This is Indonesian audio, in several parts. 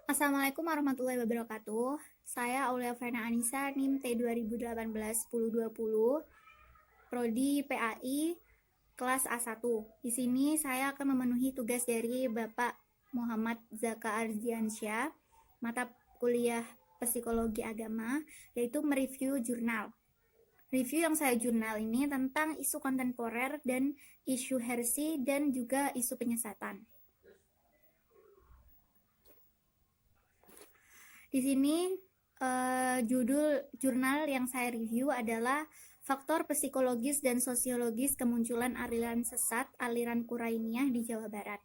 Assalamualaikum warahmatullahi wabarakatuh. Saya Aulia Fena Anissa, NIM T 2018-1020, Prodi PAI, kelas A1. Di sini saya akan memenuhi tugas dari Bapak Muhammad Zaka Ardiansyah, mata kuliah Psikologi Agama, yaitu mereview jurnal. Review yang saya jurnal ini tentang isu kontemporer dan isu heresi dan juga isu penyesatan. Di sini judul jurnal yang saya review adalah Faktor Psikologis dan Sosiologis Kemunculan Aliran Sesat Aliran Qurainiyah di Jawa Barat,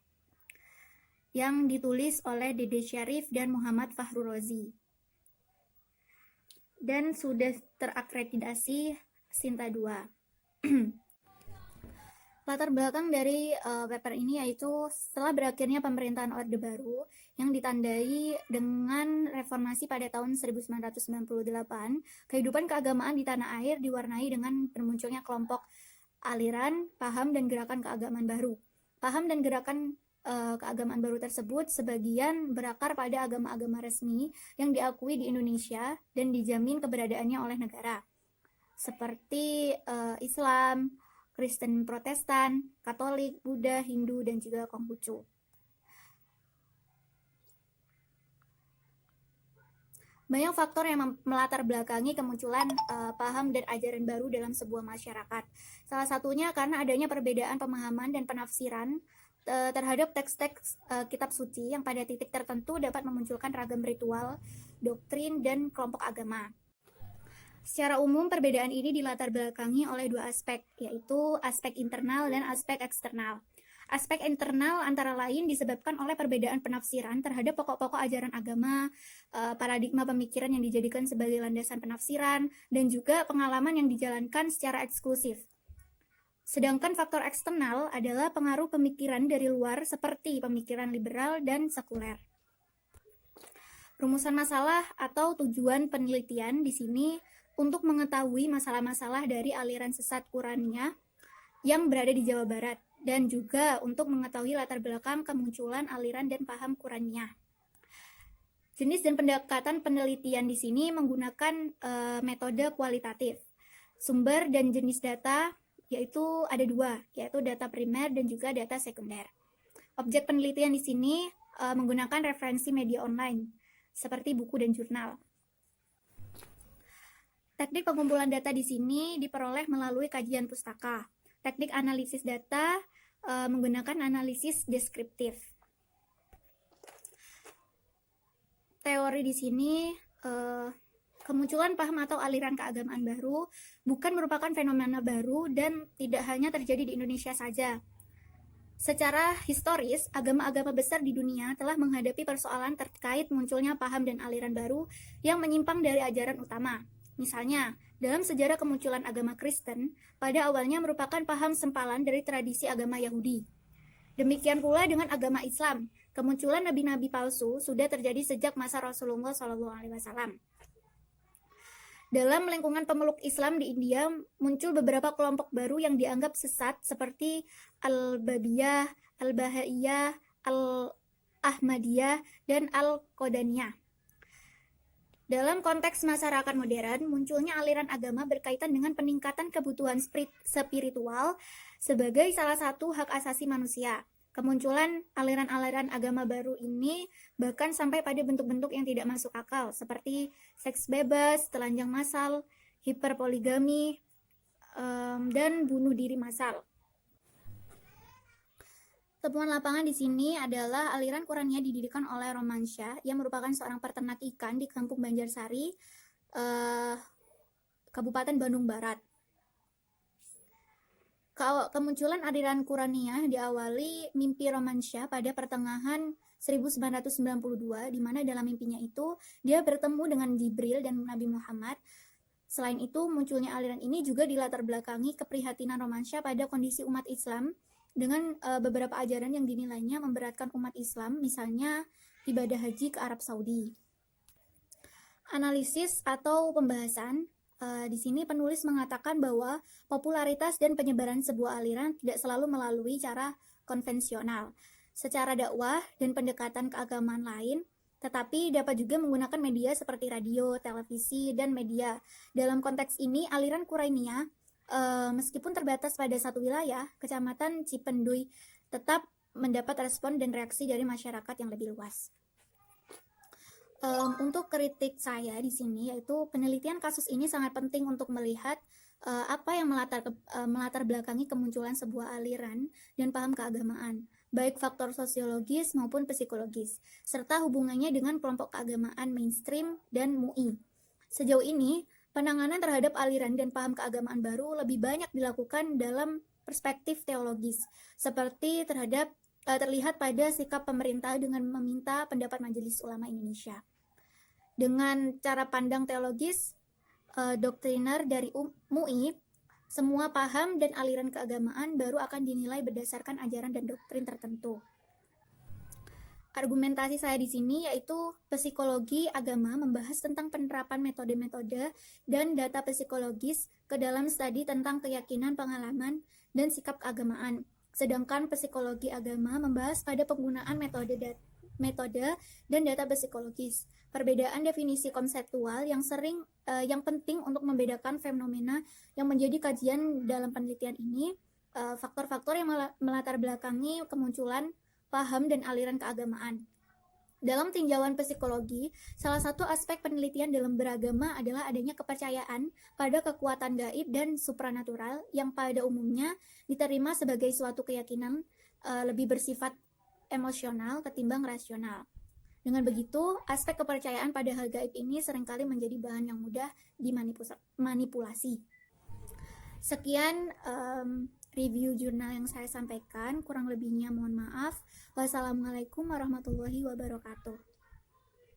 yang ditulis oleh Dede Syarif dan Muhammad Fahru Rozi, dan sudah terakreditasi Sinta 2. Latar belakang dari paper ini yaitu setelah berakhirnya pemerintahan Orde Baru yang ditandai dengan reformasi pada tahun 1998, kehidupan keagamaan di tanah air diwarnai dengan bermunculnya kelompok aliran, paham, dan gerakan keagamaan baru. Paham dan gerakan keagamaan baru tersebut sebagian berakar pada agama-agama resmi yang diakui di Indonesia dan dijamin keberadaannya oleh negara, seperti Islam, Kristen Protestan, Katolik, Buddha, Hindu, dan juga Konghucu. Banyak faktor yang melatar belakangi kemunculan paham dan ajaran baru dalam sebuah masyarakat. Salah satunya karena adanya perbedaan pemahaman dan penafsiran terhadap teks-teks kitab suci yang pada titik tertentu dapat memunculkan ragam ritual, doktrin, dan kelompok agama. Secara umum, perbedaan ini dilatar belakangi oleh dua aspek, yaitu aspek internal dan aspek eksternal. Aspek internal antara lain disebabkan oleh perbedaan penafsiran terhadap pokok-pokok ajaran agama, paradigma pemikiran yang dijadikan sebagai landasan penafsiran, dan juga pengalaman yang dijalankan secara eksklusif. Sedangkan faktor eksternal adalah pengaruh pemikiran dari luar seperti pemikiran liberal dan sekuler. Rumusan masalah atau tujuan penelitian di sini untuk mengetahui masalah-masalah dari aliran sesat Qurainiyah yang berada di Jawa Barat, dan juga untuk mengetahui latar belakang kemunculan aliran dan paham Qurainiyah. Jenis dan pendekatan penelitian di sini menggunakan metode kualitatif. Sumber dan jenis data yaitu ada dua, yaitu data primer dan juga data sekunder. Objek penelitian di sini menggunakan referensi media online, seperti buku dan jurnal. Teknik pengumpulan data di sini diperoleh melalui kajian pustaka. Teknik analisis data menggunakan analisis deskriptif. Teori di sini, kemunculan paham atau aliran keagamaan baru bukan merupakan fenomena baru dan tidak hanya terjadi di Indonesia saja. Secara historis, agama-agama besar di dunia telah menghadapi persoalan terkait munculnya paham dan aliran baru yang menyimpang dari ajaran utama. Misalnya, dalam sejarah kemunculan agama Kristen, pada awalnya merupakan paham sempalan dari tradisi agama Yahudi. Demikian pula dengan agama Islam, kemunculan nabi-nabi palsu sudah terjadi sejak masa Rasulullah SAW. Dalam lingkungan pemeluk Islam di India, muncul beberapa kelompok baru yang dianggap sesat seperti Al-Babiyah, Al-Bahaiyah, Al-Ahmadiyah, dan Al-Qadaniyah. Dalam konteks masyarakat modern, munculnya aliran agama berkaitan dengan peningkatan kebutuhan spiritual sebagai salah satu hak asasi manusia. Kemunculan aliran-aliran agama baru ini bahkan sampai pada bentuk-bentuk yang tidak masuk akal, seperti seks bebas, telanjang massal, hiperpoligami, dan bunuh diri massal. Temuan lapangan di sini adalah aliran Qurainiyah didirikan oleh Romansyah yang merupakan seorang peternak ikan di Kampung Banjarsari, Kabupaten Bandung Barat. Kemunculan aliran Qurainiyah diawali mimpi Romansyah pada pertengahan 1992, di mana dalam mimpinya itu dia bertemu dengan Jibril dan Nabi Muhammad. Selain itu, munculnya aliran ini juga dilatar belakangi keprihatinan Romansyah pada kondisi umat Islam dengan beberapa ajaran yang dinilainya memberatkan umat Islam, misalnya ibadah haji ke Arab Saudi. Analisis atau pembahasan, di sini penulis mengatakan bahwa popularitas dan penyebaran sebuah aliran tidak selalu melalui cara konvensional. Secara dakwah dan pendekatan keagamaan lain, tetapi dapat juga menggunakan media seperti radio, televisi, dan media. Dalam konteks ini, aliran Qurainia, meskipun terbatas pada satu wilayah, Kecamatan Cipenduy tetap mendapat respon dan reaksi dari masyarakat yang lebih luas. Untuk kritik saya di sini, yaitu penelitian kasus ini sangat penting untuk melihat apa yang melatar belakangi kemunculan sebuah aliran dan paham keagamaan, baik faktor sosiologis maupun psikologis, serta hubungannya dengan kelompok keagamaan mainstream dan MUI. Sejauh ini, penanganan terhadap aliran dan paham keagamaan baru lebih banyak dilakukan dalam perspektif teologis, seperti terlihat pada sikap pemerintah dengan meminta pendapat Majelis Ulama Indonesia. Dengan cara pandang teologis, doktriner dari MUI, semua paham dan aliran keagamaan baru akan dinilai berdasarkan ajaran dan doktrin tertentu. Argumentasi saya di sini yaitu psikologi agama membahas tentang penerapan metode-metode dan data psikologis ke dalam studi tentang keyakinan, pengalaman, dan sikap keagamaan. Sedangkan psikologi agama membahas pada penggunaan metode dan data psikologis. Perbedaan definisi konseptual yang penting untuk membedakan fenomena yang menjadi kajian dalam penelitian ini, faktor-faktor yang melatar belakangi kemunculan paham dan aliran keagamaan. Dalam tinjauan psikologi, salah satu aspek penelitian dalam beragama adalah adanya kepercayaan pada kekuatan gaib dan supranatural yang pada umumnya diterima sebagai suatu keyakinan lebih bersifat emosional ketimbang rasional. Dengan begitu, aspek kepercayaan pada hal gaib ini seringkali menjadi bahan yang mudah dimanipulasi. Sekian review jurnal yang saya sampaikan, kurang lebihnya mohon maaf. Wassalamualaikum warahmatullahi wabarakatuh.